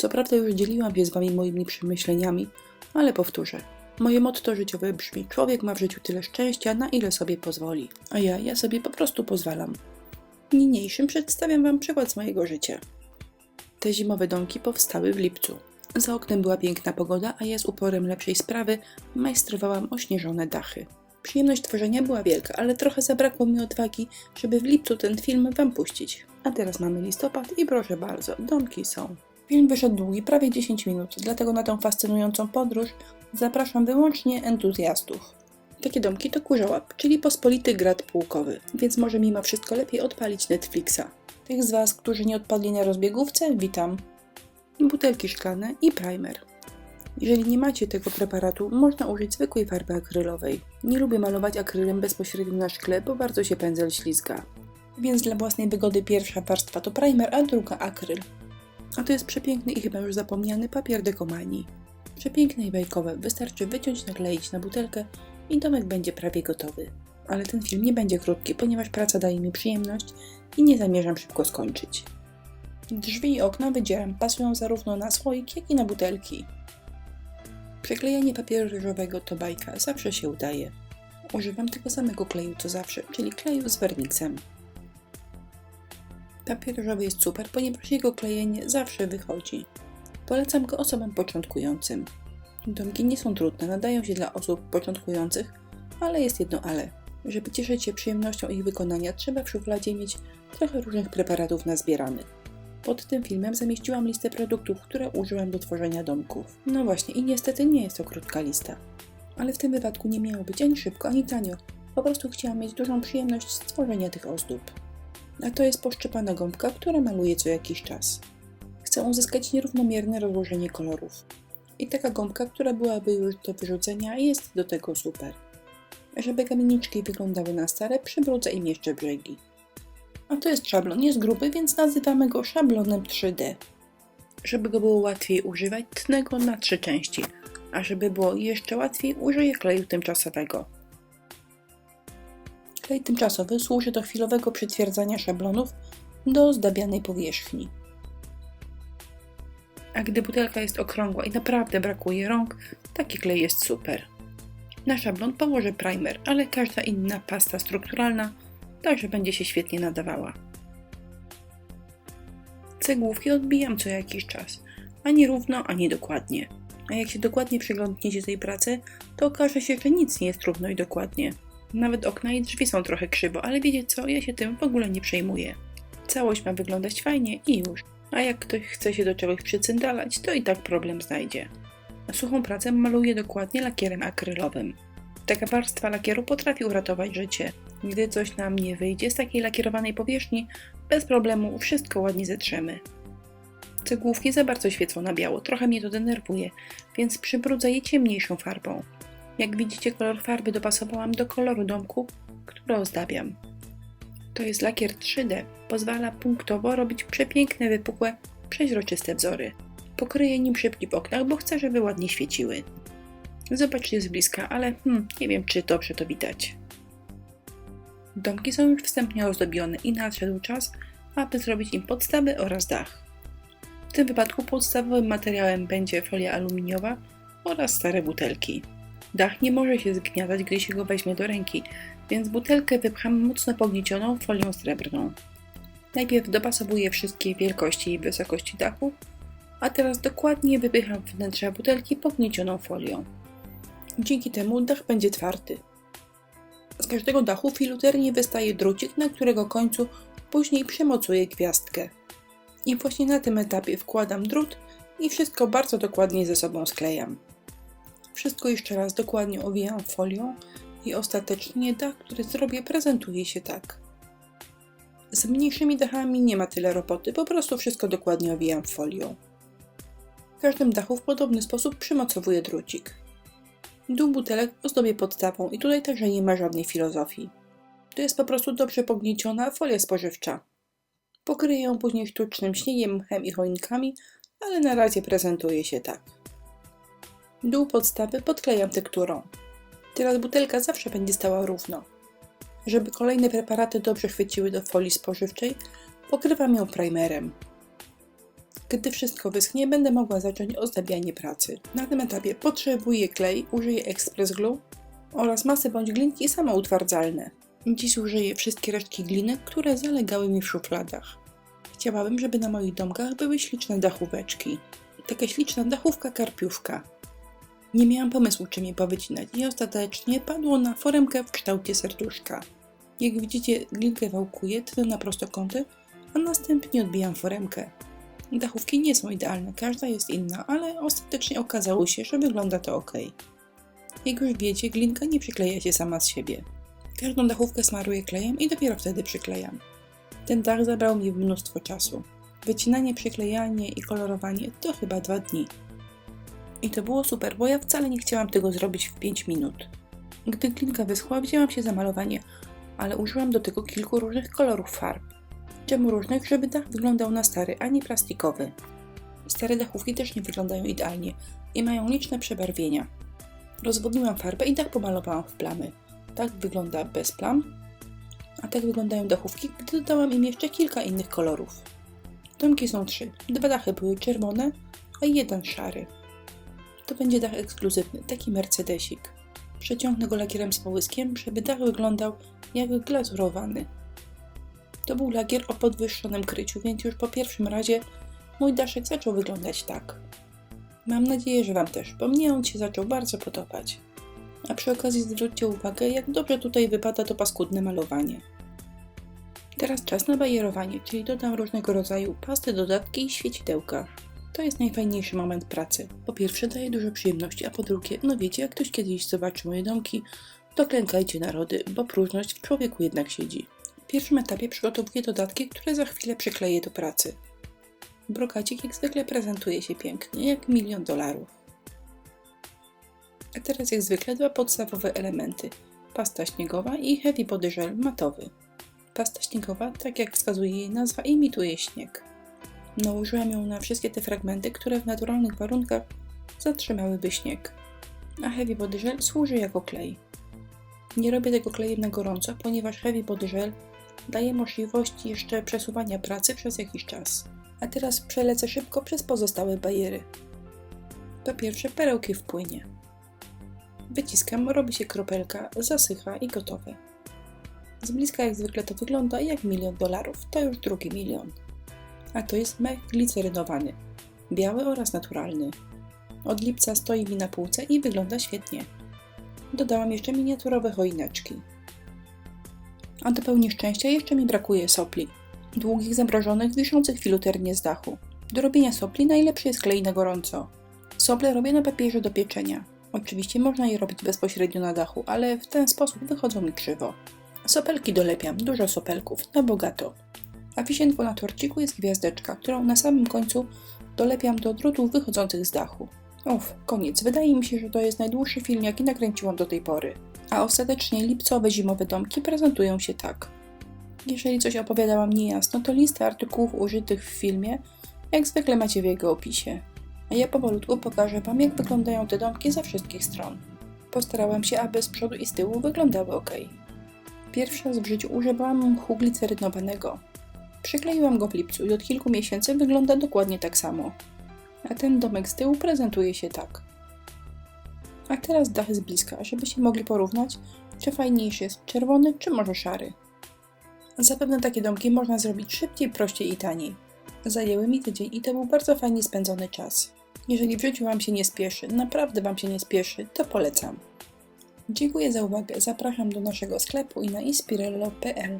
Co prawda już dzieliłam się z Wami moimi przemyśleniami, ale powtórzę. Moje motto życiowe brzmi: człowiek ma w życiu tyle szczęścia, na ile sobie pozwoli. A ja sobie po prostu pozwalam. Niniejszym przedstawiam Wam przykład z mojego życia. Te zimowe domki powstały w lipcu. Za oknem była piękna pogoda, a ja z uporem lepszej sprawy majstrowałam ośnieżone dachy. Przyjemność tworzenia była wielka, ale trochę zabrakło mi odwagi, żeby w lipcu ten film Wam puścić. A teraz mamy listopad i proszę bardzo, domki są. Film wyszedł długi, prawie 10 minut, dlatego na tę fascynującą podróż zapraszam wyłącznie entuzjastów. Takie domki to kurzołap, czyli pospolity grat pułkowy, więc może mimo wszystko lepiej odpalić Netflixa. Tych z Was, którzy nie odpadli na rozbiegówce, witam. Butelki szklane i primer. Jeżeli nie macie tego preparatu, można użyć zwykłej farby akrylowej. Nie lubię malować akrylem bezpośrednio na szkle, bo bardzo się pędzel ślizga. Więc dla własnej wygody pierwsza warstwa to primer, a druga akryl. A to jest przepiękny i chyba już zapomniany papier dekomanii. Przepiękne i bajkowe, wystarczy wyciąć, nakleić na butelkę i domek będzie prawie gotowy. Ale ten film nie będzie krótki, ponieważ praca daje mi przyjemność i nie zamierzam szybko skończyć. Drzwi i okna wydzieram, pasują zarówno na słoik, jak i na butelki. Przyklejanie papieru ryżowego to bajka, zawsze się udaje. Używam tego samego kleju co zawsze, czyli kleju z werniksem. Papier ryżowy jest super, ponieważ jego klejenie zawsze wychodzi. Polecam go osobom początkującym. Domki nie są trudne, nadają się dla osób początkujących, ale jest jedno ale. Żeby cieszyć się przyjemnością ich wykonania, trzeba w szufladzie mieć trochę różnych preparatów nazbieranych. Pod tym filmem zamieściłam listę produktów, które użyłam do tworzenia domków. No właśnie, i niestety nie jest to krótka lista. Ale w tym wypadku nie miało być ani szybko, ani tanio. Po prostu chciałam mieć dużą przyjemność z tworzenia tych ozdób. A to jest poszczepana gąbka, która maluje co jakiś czas. Chcę uzyskać nierównomierne rozłożenie kolorów. I taka gąbka, która byłaby już do wyrzucenia, jest do tego super. Żeby kamieniczki wyglądały na stare, przybrudzę im jeszcze brzegi. A to jest szablon, jest gruby, więc nazywamy go szablonem 3D. Żeby go było łatwiej używać, tnę go na 3 części, a żeby było jeszcze łatwiej, użyję kleju tymczasowego. Klej tymczasowy służy do chwilowego przytwierdzania szablonów do ozdabianej powierzchni. A gdy butelka jest okrągła i naprawdę brakuje rąk, taki klej jest super. Na szablon położę primer, ale każda inna pasta strukturalna także będzie się świetnie nadawała. Cegłówki odbijam co jakiś czas, ani równo, ani dokładnie. A jak się dokładnie przyglądniecie tej pracy, to okaże się, że nic nie jest równo i dokładnie. Nawet okna i drzwi są trochę krzywo, ale wiecie co, ja się tym w ogóle nie przejmuję. Całość ma wyglądać fajnie i już. A jak ktoś chce się do czegoś przycyndalać, to i tak problem znajdzie. Na suchą pracę maluję dokładnie lakierem akrylowym. Taka warstwa lakieru potrafi uratować życie. Gdy coś nam nie wyjdzie z takiej lakierowanej powierzchni, bez problemu wszystko ładnie zetrzemy. Cegłówki za bardzo świecą na biało, trochę mnie to denerwuje, więc przybrudzę je ciemniejszą farbą. Jak widzicie, kolor farby dopasowałam do koloru domku, który ozdabiam. To jest lakier 3D, pozwala punktowo robić przepiękne, wypukłe, przeźroczyste wzory. Pokryję nim szybki w oknach, bo chcę, żeby ładnie świeciły. Zobaczcie z bliska, ale nie wiem, czy dobrze to widać. Domki są już wstępnie ozdobione i nadszedł czas, aby zrobić im podstawy oraz dach. W tym wypadku podstawowym materiałem będzie folia aluminiowa oraz stare butelki. Dach nie może się zgniatać, gdy się go weźmie do ręki, więc butelkę wypcham mocno pogniecioną folią srebrną. Najpierw dopasowuję wszystkie wielkości i wysokości dachu, a teraz dokładnie wypycham wnętrza butelki pogniecioną folią. Dzięki temu dach będzie twardy. Z każdego dachu filuternie wystaje drucik, na którego końcu później przymocuję gwiazdkę. I właśnie na tym etapie wkładam drut i wszystko bardzo dokładnie ze sobą sklejam. Wszystko jeszcze raz dokładnie owijam folią i ostatecznie dach, który zrobię, prezentuje się tak. Z mniejszymi dachami nie ma tyle roboty, po prostu wszystko dokładnie owijam folią. W każdym dachu w podobny sposób przymocowuję drucik. Dół butelek ozdobię podstawą i tutaj także nie ma żadnej filozofii. To jest po prostu dobrze pognieciona folia spożywcza. Pokryję ją później sztucznym śniegiem, mchem i choinkami, ale na razie prezentuje się tak. Dół podstawy podklejam tekturą. Teraz butelka zawsze będzie stała równo. Żeby kolejne preparaty dobrze chwyciły do folii spożywczej, pokrywam ją primerem. Gdy wszystko wyschnie, będę mogła zacząć ozdabianie pracy. Na tym etapie potrzebuję klej, użyję Express Glue oraz masy bądź glinki samoutwardzalne. Dziś użyję wszystkie resztki gliny, które zalegały mi w szufladach. Chciałabym, żeby na moich domkach były śliczne dachóweczki. Taka śliczna dachówka karpiówka. Nie miałam pomysłu, czym je powycinać i ostatecznie padło na foremkę w kształcie serduszka. Jak widzicie, glinkę wałkuję tyle na prostokąty, a następnie odbijam foremkę. Dachówki nie są idealne, każda jest inna, ale ostatecznie okazało się, że wygląda to ok. Jak już wiecie, glinka nie przykleja się sama z siebie. Każdą dachówkę smaruję klejem i dopiero wtedy przyklejam. Ten dach zabrał mi mnóstwo czasu. Wycinanie, przyklejanie i kolorowanie to chyba 2 dni. I to było super, bo ja wcale nie chciałam tego zrobić w 5 minut. Gdy glinka wyschła, wzięłam się za malowanie, ale użyłam do tego kilku różnych kolorów farb. Czemu różnych? Żeby dach wyglądał na stary, a nie plastikowy. Stare dachówki też nie wyglądają idealnie i mają liczne przebarwienia. Rozwodniłam farbę i dach pomalowałam w plamy. Tak wygląda bez plam, a tak wyglądają dachówki, gdy dodałam im jeszcze kilka innych kolorów. Domki są 3. 2 dachy były czerwone, a 1 szary. To będzie dach ekskluzywny, taki mercedesik. Przeciągnę go lakierem z połyskiem, żeby dach wyglądał jak glazurowany. To był lakier o podwyższonym kryciu, więc już po pierwszym razie mój daszek zaczął wyglądać tak. Mam nadzieję, że Wam też, bo mnie on się zaczął bardzo podobać. A przy okazji zwróćcie uwagę, jak dobrze tutaj wypada to paskudne malowanie. Teraz czas na bajerowanie, czyli dodam różnego rodzaju pasty, dodatki i świecidełka. To jest najfajniejszy moment pracy. Po pierwsze daje dużo przyjemności, a po drugie, no wiecie, jak ktoś kiedyś zobaczy moje domki, to klękajcie narody, bo próżność w człowieku jednak siedzi. W pierwszym etapie przygotowuję dodatki, które za chwilę przykleję do pracy. Brokacik jak zwykle prezentuje się pięknie, jak $1 000 000. A teraz jak zwykle 2 podstawowe elementy. Pasta śniegowa i Heavy Body Gel matowy. Pasta śniegowa, tak jak wskazuje jej nazwa, imituje śnieg. Nałożyłam ją na wszystkie te fragmenty, które w naturalnych warunkach zatrzymałyby śnieg. A Heavy Body Gel służy jako klej. Nie robię tego klejem na gorąco, ponieważ Heavy Body Gel daje możliwość jeszcze przesuwania pracy przez jakiś czas. A teraz przelecę szybko przez pozostałe bajery. Po pierwsze perełki w płynie. Wyciskam, robi się kropelka, zasycha i gotowe. Z bliska jak zwykle to wygląda jak $1 000 000, to już drugi milion. A to jest mech glicerynowany, biały oraz naturalny. Od lipca stoi mi na półce i wygląda świetnie. Dodałam jeszcze miniaturowe choineczki. A do pełni szczęścia jeszcze mi brakuje sopli. Długich, zamrożonych, wiszących filuternie z dachu. Do robienia sopli najlepszy jest klej na gorąco. Sople robię na papierze do pieczenia. Oczywiście można je robić bezpośrednio na dachu, ale w ten sposób wychodzą mi krzywo. Sopelki dolepiam, dużo sopelków, na bogato. A wisienką na torciku jest gwiazdeczka, którą na samym końcu dolepiam do drutów wychodzących z dachu. Koniec. Wydaje mi się, że to jest najdłuższy film, jaki nakręciłam do tej pory. A ostatecznie lipcowe zimowe domki prezentują się tak. Jeżeli coś opowiadałam niejasno, to listę artykułów użytych w filmie jak zwykle macie w jego opisie. A ja powolutku pokażę Wam, jak wyglądają te domki ze wszystkich stron. Postarałam się, aby z przodu i z tyłu wyglądały ok. Pierwszy raz w życiu używałam mchu glicerynowanego. Przykleiłam go w lipcu i od kilku miesięcy wygląda dokładnie tak samo. A ten domek z tyłu prezentuje się tak. A teraz dach z bliska, żebyście mogli porównać, czy fajniejszy jest czerwony, czy może szary. Zapewne takie domki można zrobić szybciej, prościej i taniej. Zajęły mi tydzień i to był bardzo fajnie spędzony czas. Jeżeli w życiu Wam się nie spieszy, naprawdę Wam się nie spieszy, to polecam. Dziękuję za uwagę, zapraszam do naszego sklepu i na inspirello.pl.